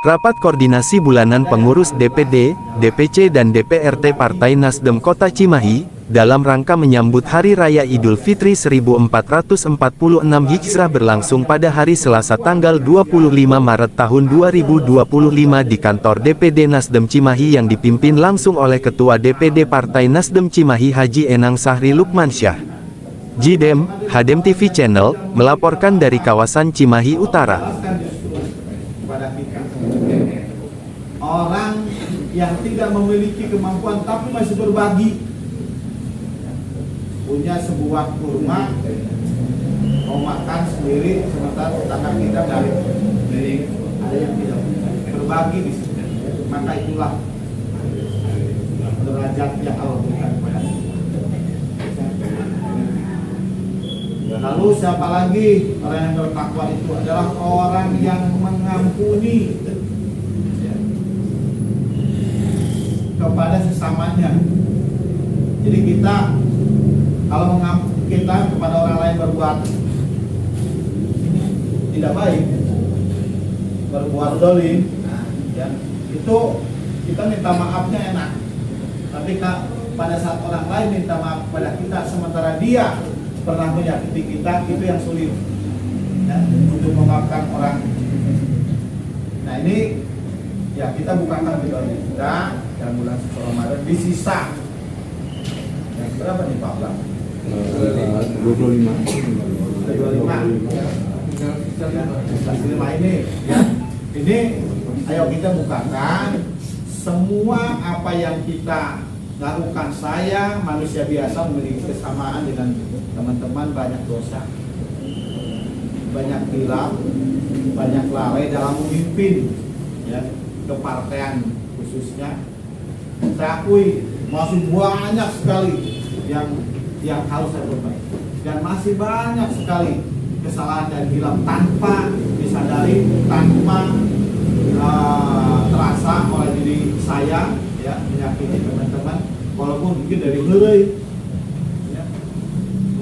Rapat koordinasi bulanan pengurus DPD, DPC dan DPRT Partai Nasdem Kota Cimahi, dalam rangka menyambut Hari Raya Idul Fitri 1446 Hijrah berlangsung pada hari Selasa tanggal 25 Maret tahun 2025 di kantor DPD Nasdem Cimahi yang dipimpin langsung oleh Ketua DPD Partai Nasdem Cimahi Haji Enang Sahri Lukmansyah. JIDEM, HDM TV Channel, melaporkan dari kawasan Cimahi Utara. Orang yang tidak memiliki kemampuan tapi masih berbagi, punya sebuah kurma mau makan sendiri sementara tetangga kita dari ada yang tidak berbagi di sini, maka itulah derajat yang Allah berikan kepada kita. Lalu siapa lagi orang yang bertakwa itu adalah orang yang mengampuni kepada sesamanya. Jadi kita kalau kita kepada orang lain berbuat tidak baik, berbuat zalim, ya, itu kita minta maafnya enak. Tapi pada saat orang lain minta maaf kepada kita sementara dia pernah menyakiti kita, itu yang sulit, ya, untuk memaafkan orang. Nah ini ya kita bukakan video kita dalam bulan suci Ramadan di sisa yang berapa nih Pak Blang? 25 ya. Ini ya. Ini ayo kita bukakan semua apa yang kita lakukan. Saya manusia biasa memiliki kesamaan dengan teman-teman, banyak dosa, banyak hilaf, banyak lalai dalam memimpin, ya, kepartean khususnya. Saya akui masih banyak sekali yang harus saya perbaiki, dan masih banyak sekali kesalahan dan hilaf tanpa disadari, tanpa terasa oleh diri saya, ya, menyakiti teman-teman, walaupun mungkin dari heureuy, ya,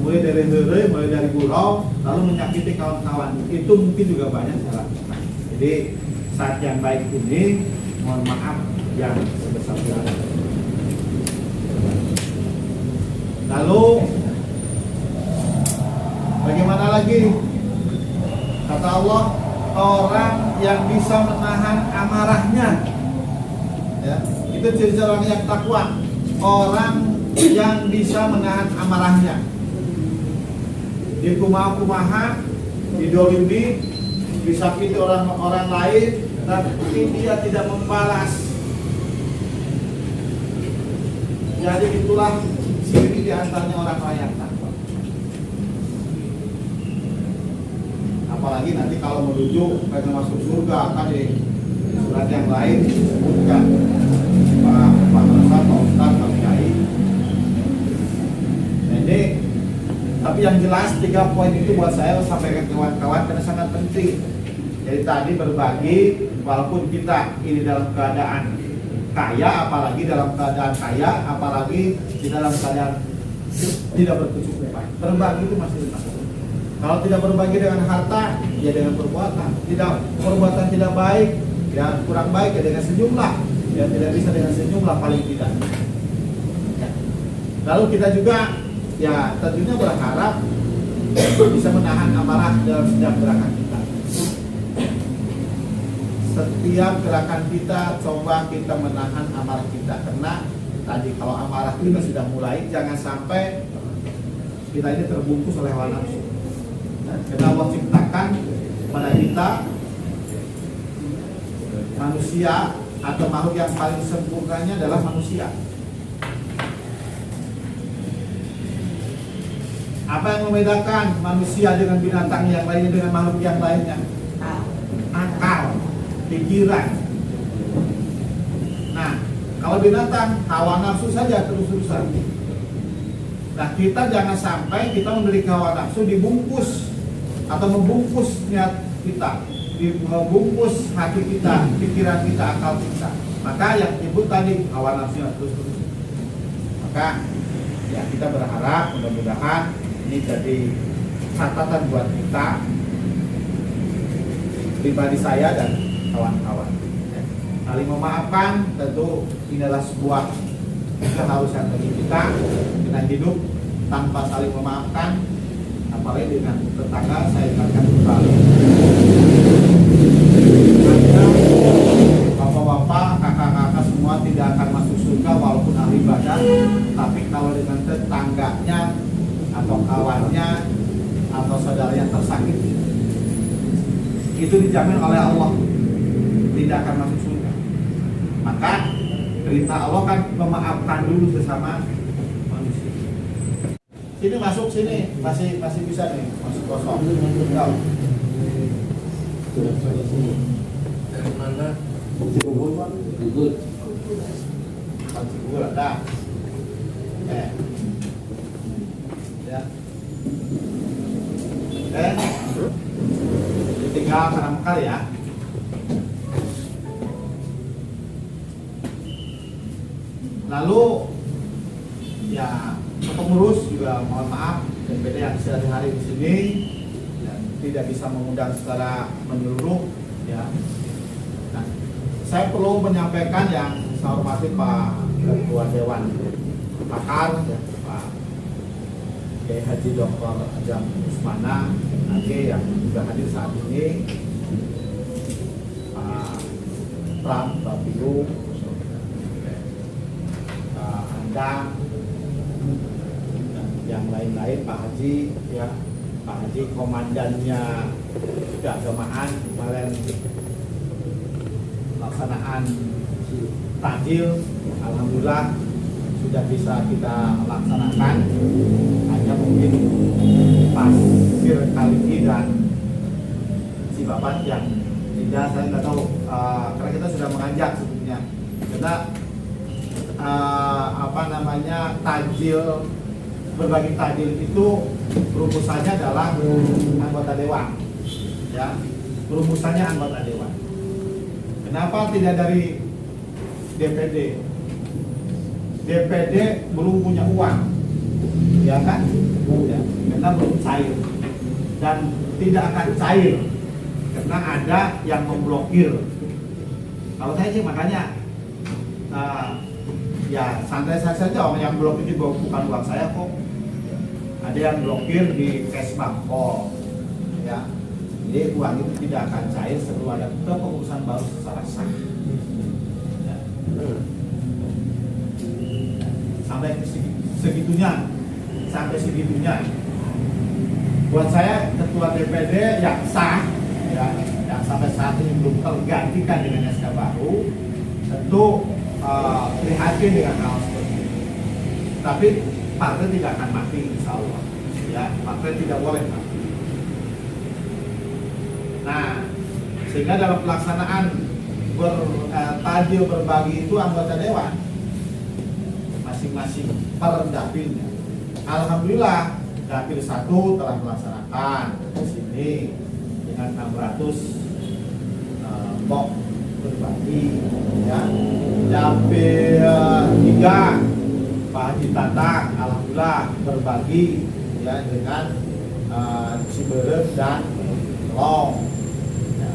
mulai dari heureuy, mulai dari gurau, lalu menyakiti kawan-kawan, itu mungkin juga banyak saya lakukan. Jadi saat yang baik ini, mohon maaf yang sebesar-besarnya. Lalu bagaimana lagi? Kata Allah, orang yang bisa menahan amarahnya, ya, itu ciri orang yang takwa. Orang yang bisa menahan amarahnya, dikumaha-kumaha, didolimi, disakiti orang lain, tapi dia tidak membalas. Jadi itulah ciri di antaranya orang yang takwa. Apalagi nanti kalau menuju pengen masuk surga, kan di surat yang lain disebutkan Pak Ustaz, Pak Ustaz, Pak Kiai. Nah ini, tapi yang jelas 3 poin itu buat saya sampaikan kawan-kawan karena sangat penting. Jadi tadi berbagi, walaupun kita ini dalam keadaan kaya, apalagi dalam keadaan kaya, apalagi di dalam keadaan tidak berkecukupan, berbagi itu masih benar. Kalau tidak berbagi dengan harta, ya dengan perbuatan. Tidak, perbuatan tidak baik, ya kurang baik, ya dengan senyumlah. Ya tidak bisa dengan senyumlah paling tidak. Ya. Lalu kita juga, ya tentunya berharap bisa menahan amarah dalam setiap gerakan kita. Setiap gerakan kita, coba kita menahan amarah kita. Karena tadi kalau amarah kita sudah mulai, jangan sampai kita ini terbungkus oleh hawa nafsu. Karena Allah ciptakan pada kita manusia atau makhluk yang paling sempurnanya adalah manusia. Apa yang membedakan manusia dengan binatang yang lainnya, dengan makhluk yang lainnya? Akal, pikiran. Nah, kalau binatang hawa nafsu saja terus-terusan. Nah, kita jangan sampai kita memiliki hawa nafsu dibungkus atau membungkus niat kita, membungkus hati kita, pikiran kita, akal kita. Maka yang disebut tadi hawa nafsu terus-terus. Maka ya kita berharap mudah-mudahan ini jadi catatan buat kita, pribadi saya dan kawan-kawan. Saling memaafkan tentu ini adalah sebuah keharusan bagi kita. Kita hidup tanpa saling memaafkan, apalagi dengan tetangga. Saya ingatkan kembali, bapak-bapak, kakak-kakak semua tidak akan masuk surga walaupun ahli ibadah, tapi kalau dengan tetangganya atau kawannya atau saudara yang tersakiti, itu dijamin oleh Allah tidak akan masuk surga. Maka perintah Allah kan memaafkan dulu sesama manusia. Sini masuk sini, masih bisa nih, masuk kosong. Enggak. Dari mana? Cikubur, Pak. Gugur. Cikubur ada. Ya. Ditinggal karena mekar ya. Lalu ya pengurus juga mohon maaf, DPD yang sehari-hari di sini ya, tidak bisa mengundang secara menyeluruh ya. Nah, saya perlu menyampaikan yang saya hormati Pak Ketua Dewan Pakar ya, Pak Kiai Haji Dr. Ajam Usmana AG yang juga hadir saat ini, Pak Pram, Pak Biru, dan yang lain-lain, Pak Haji ya, Pak Haji komandannya keagamaan kemarin pelaksanaan takjil, alhamdulillah sudah bisa kita laksanakan. Hanya mungkin pasir kali ini dan si babat yang tidak, saya nggak tahu karena kita sudah menganjak sebetulnya kita takjil, berbagi takjil itu rumusannya adalah anggota dewan ya, rumusannya anggota dewan. Kenapa tidak dari DPD? DPD belum punya uang ya kan ya, karena belum cair dan tidak akan cair karena ada yang memblokir. Kalau saya sih makanya ya santai saja, orang yang blokir juga bukan uang saya kok. Ada yang blokir di cash bangkol ya. Jadi uang itu tidak akan cair sebelum ada kepengurusan baru secara sah ya. Sampai segitunya buat saya ketua DPD yang sah ya, yang sampai saat ini belum tergantikan dengan SK baru, tentu prihatin dengan hal seperti ini. Tapi partai tidak akan mati, insya Allah. Ya, partai tidak boleh mati. Nah, sehingga dalam pelaksanaan takjil berbagi itu anggota dewan masing-masing per dapilnya. Alhamdulillah dapil 1 telah melaksanakan di sini dengan 600 box berbagi ya. Dapil 3 Pak Haji Tatang alhamdulillah berbagi ya dengan Ciberem dan Long ya.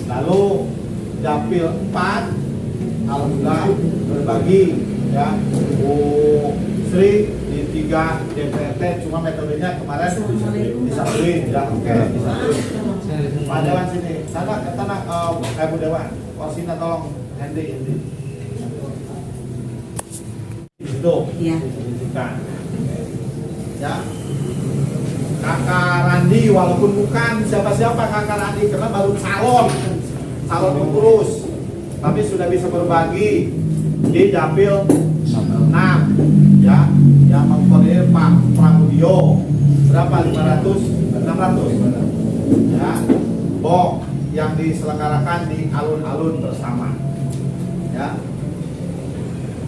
Lalu dapil 4 alhamdulillah berbagi ya. Bu Sri di 3 DPRT, cuma metodenya kemarin disatuin ya. Oke, disatuin. Pak Dewan sini, sana ke tanah Bu Dewan, Korsina tolong Hendy itu ya. Ya, Kakak Randi walaupun bukan siapa-siapa Kakak Randi karena baru calon pengurus, tapi sudah bisa berbagi di dapil 6 ya, yang mengkoordinir Pak Pramudio berapa 600 ya, box yang diselenggarakan di alun-alun bersama ya.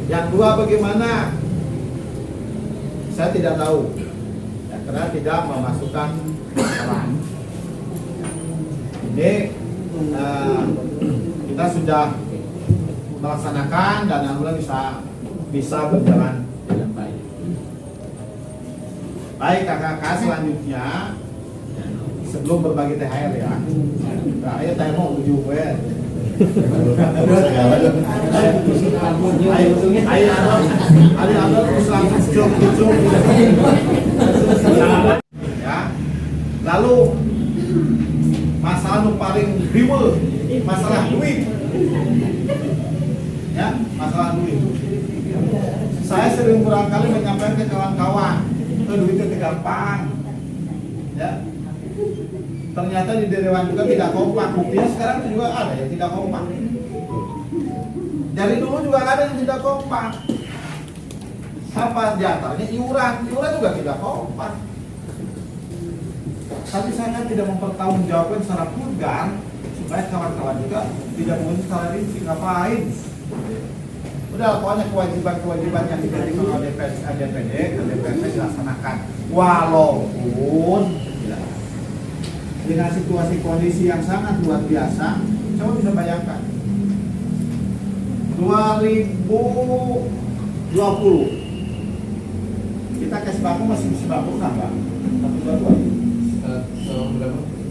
Yang 2 bagaimana? Saya tidak tahu ya, karena tidak memasukkan kesalahan. Ini kita sudah melaksanakan dan alhamdulillah bisa berjalan dengan baik. Baik kakak-kakak, selanjutnya sebelum berbagi THR ya. Nah, ayo THR mau ujung Ya. Lalu masalah nu paling ribet, masalah duit. Ya, masalah duit. Saya sering berkali menyampaikan ke kawan-kawan, duit itu gampang. Ya. Ternyata di Dewan juga tidak kompak. Buktinya sekarang juga ada yang tidak kompak. Dari dulu juga ada yang tidak kompak. Apa diantaranya iuran juga tidak kompak. Tapi saya kan tidak mempertanggungjawabkan secara vulgar supaya kawan-kawan juga tidak mengurus secara rinci. Ngapain? Udah, pokoknya kewajiban-kewajiban yang diberikan oleh DPD dilaksanakan. Walaupun dengan situasi kondisi yang sangat luar biasa, coba bisa bayangkan 2020 kita ke sembako masih sembako nambah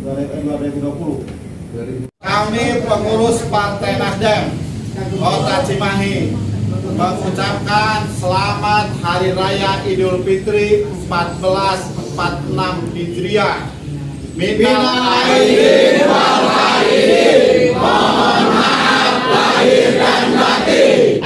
2020 kami pengurus Partai Nasdem Kota Cimahi mengucapkan selamat Hari Raya Idul Fitri 1446 Hijriah. Minal aidin wal faizin, mohon maaf lahir dan batin.